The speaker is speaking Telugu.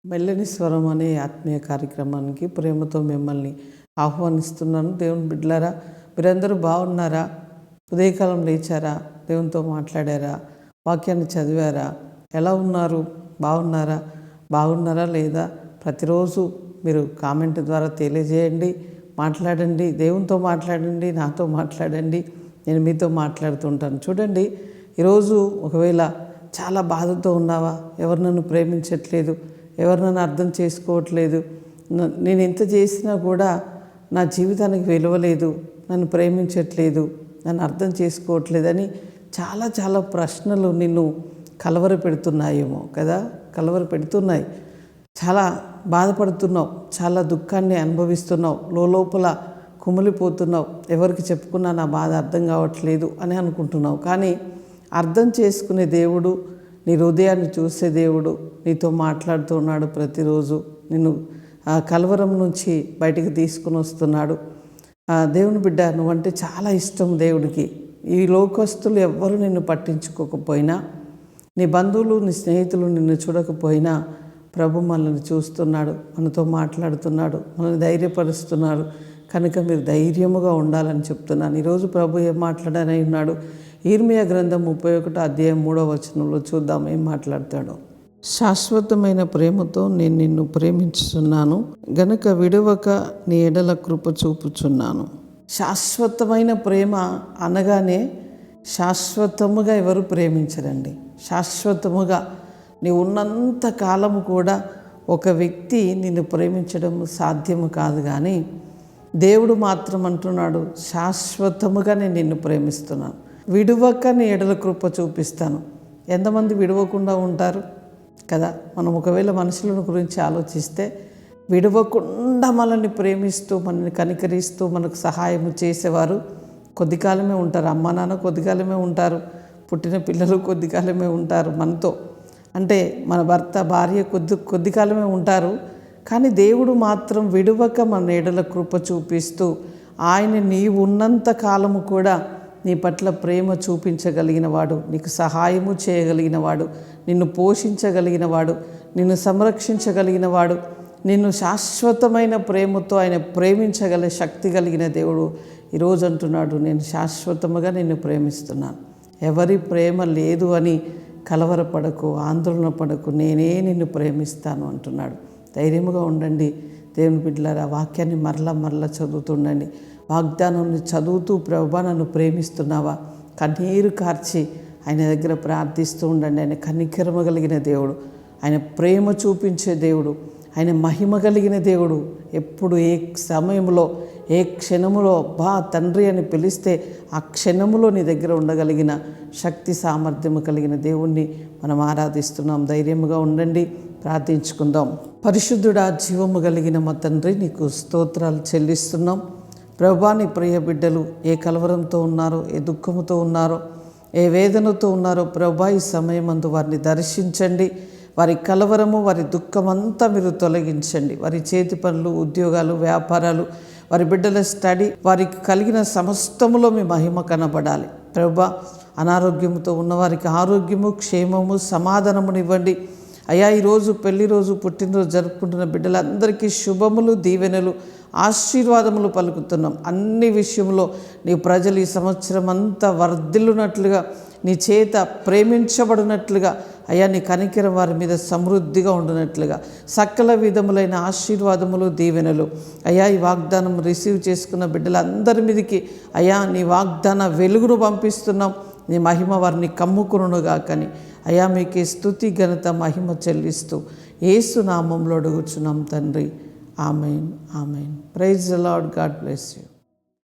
మెల్లని స్వరం అనే ఆత్మీయ కార్యక్రమానికి ప్రేమతో మిమ్మల్ని ఆహ్వానిస్తున్నాను. దేవుని బిడ్డలారా, మీరందరూ బాగున్నారా? ఉదయకాలం లేచారా? దేవునితో మాట్లాడారా? వాక్యాన్ని చదివారా? ఎలా ఉన్నారు? బాగున్నారా లేదా? ప్రతిరోజు మీరు కామెంట్ ద్వారా తెలియజేయండి, మాట్లాడండి, దేవునితో మాట్లాడండి, నాతో మాట్లాడండి. నేను మీతో మాట్లాడుతుంటాను. చూడండి, ఈరోజు ఒకవేళ చాలా బాధతో ఉన్నావా? ఎవరు నన్ను ప్రేమించట్లేదు, ఎవరు నన్ను అర్థం చేసుకోవట్లేదు, నేను ఎంత చేసినా కూడా నా జీవితానికి విలువ లేదు, నన్ను ప్రేమించట్లేదు, నన్ను అర్థం చేసుకోవట్లేదని చాలా ప్రశ్నలు నిన్ను కలవర పెడుతున్నాయేమో కదా, కలవర పెడుతున్నాయి. చాలా బాధపడుతున్నావు, చాలా దుఃఖాన్ని అనుభవిస్తున్నావు, లోపల కుమిలిపోతున్నావు. ఎవరికి చెప్పుకున్నా నా బాధ అర్థం కావట్లేదు అని అనుకుంటున్నావు. కానీ అర్థం చేసుకునే దేవుడు, నీ హృదయాన్ని చూసే దేవుడు నీతో మాట్లాడుతున్నాడు. ప్రతిరోజు నిన్ను ఆ కలవరం నుంచి బయటికి తీసుకుని వస్తున్నాడు. దేవుని బిడ్డ, నువ్వంటే చాలా ఇష్టం దేవుడికి. ఈ లోకస్తులు ఎవ్వరూ నిన్ను పట్టించుకోకపోయినా, నీ బంధువులు నీ స్నేహితులు నిన్ను చూడకపోయినా, ప్రభు మనల్ని చూస్తున్నాడు, మనతో మాట్లాడుతున్నాడు, మనల్ని ధైర్యపరుస్తున్నాడు. కనుక మీరు ధైర్యముగా ఉండాలని చెప్తున్నాను. ఈరోజు ప్రభు ఏం మాట్లాడని ఉన్నాడు? ఇర్మియా గ్రంథం 31 అధ్యాయం 3వ వచనంలో చూద్దాం ఏం మాట్లాడతాడో. శాశ్వతమైన ప్రేమతో నేను నిన్ను ప్రేమించుచున్నాను గనుక విడవక నీ ఎడల కృప చూపుచున్నాను. శాశ్వతమైన ప్రేమ అనగానే శాశ్వతముగా ఎవరు ప్రేమించరండి. శాశ్వతముగా నీ ఉన్నంత కాలము కూడా ఒక వ్యక్తి నిన్ను ప్రేమించడం సాధ్యము కాదు. కానీ దేవుడు మాత్రం అంటున్నాడు, శాశ్వతముగా నేను నిన్ను ప్రేమిస్తున్నాను, విడువక నీ ఎడల కృప చూపిస్తాను. ఎంతమంది విడవకుండా ఉంటారు కదా? మనం ఒకవేళ మనుషుల గురించి ఆలోచిస్తే, విడవకుండా మనల్ని ప్రేమిస్తూ, మనల్ని కనికరిస్తూ, మనకు సహాయం చేసేవారు కొద్ది కాలమే ఉంటారు. అమ్మ నాన్న కొద్ది కాలమే ఉంటారు, పుట్టిన పిల్లలు కొద్ది కాలమే ఉంటారు మనతో. అంటే మన భర్త భార్య కొద్ది కాలమే ఉంటారు. కానీ దేవుడు మాత్రం విడువక మన ఎడల కృప చూపిస్తూ, ఆయన నీవు ఉన్నంత కాలము కూడా నీ పట్ల ప్రేమ చూపించగలిగిన వాడు, నీకు సహాయము చేయగలిగిన వాడు, నిన్ను పోషించగలిగిన వాడు, నిన్ను సంరక్షించగలిగిన వాడు, నిన్ను శాశ్వతమైన ప్రేమతో ఆయన ప్రేమించగల శక్తి కలిగిన దేవుడు ఈరోజు అంటున్నాడు, నేను శాశ్వతముగా నిన్ను ప్రేమిస్తున్నాను. ఎవరి ప్రేమ లేదు అని కలవరపడకు, ఆందోళన పడకు, నేనే నిన్ను ప్రేమిస్తాను అంటున్నాడు. ధైర్యముగా ఉండండి దేవుని బిడ్డలారా. వాక్యాన్ని మరలా చదువుతుండండి. వాగ్దానాన్ని చదువుతూ, ప్రభువా నన్ను ప్రేమిస్తున్నావా? కన్నీరు కార్చి ఆయన దగ్గర ప్రార్థిస్తూ ఉండండి. ఆయన కనికరమ కలిగిన దేవుడు, ఆయన ప్రేమ చూపించే దేవుడు, ఆయన మహిమ కలిగిన దేవుడు. ఎప్పుడు ఏ సమయంలో ఏ క్షణములో బా తండ్రి అని పిలిస్తే ఆ క్షణములో నీ దగ్గర ఉండగలిగిన శక్తి సామర్థ్యము కలిగిన దేవుణ్ణి మనం ఆరాధిస్తున్నాం. ధైర్యముగా ఉండండి, ప్రార్థించుకుందాం. పరిశుద్ధుడా, జీవము కలిగిన మా తండ్రి, నీకు స్తోత్రాలు చెల్లిస్తున్నాం. ప్రభువా, నీ ప్రియ బిడ్డలు ఏ కలవరంతో ఉన్నారో, ఏ దుఃఖముతో ఉన్నారో, ఏ వేదనతో ఉన్నారో ప్రభువా, ఈ సమయమందు వారిని దర్శించండి. వారి కలవరము, వారి దుఃఖమంతా మీరు తొలగించండి. వారి చేతి పనులు, ఉద్యోగాలు, వ్యాపారాలు, వారి బిడ్డల స్టడీ, వారికి కలిగిన సమస్తములో మీ మహిమ కనబడాలి. ప్రభువా, అనారోగ్యముతో ఉన్నవారికి ఆరోగ్యము, క్షేమము, సమాధానమునివ్వండి. అయ్యా, ఈరోజు పెళ్లి రోజు, పుట్టినరోజు జరుపుకుంటున్న బిడ్డలందరికీ శుభములు, దీవెనలు, ఆశీర్వాదములు పలుకుతున్నాం. అన్ని విషయంలో నీ ప్రజలు ఈ సంవత్సరం అంతా వర్ధిల్లునట్లుగా, నీ చేత ప్రేమించబడినట్లుగా, అయ్యా నీ కనికరం వారి మీద సమృద్ధిగా ఉండినట్లుగా, సకల విధములైన ఆశీర్వాదములు, దీవెనలు అయ్యా ఈ వాగ్దానం రిసీవ్ చేసుకున్న బిడ్డలందరి మీదకి అయ్యా నీ వాగ్దాన వెలుగును పంపిస్తున్నాం. నీ మహిమ వారిని కమ్ముకునుగాకని అయ్యా మీకే స్తుతి, ఘనత, మహిమ చెల్లిస్తూ యేసు నామములో అడుగుచున్నాం తండ్రి. Amen. Praise the Lord. God bless you.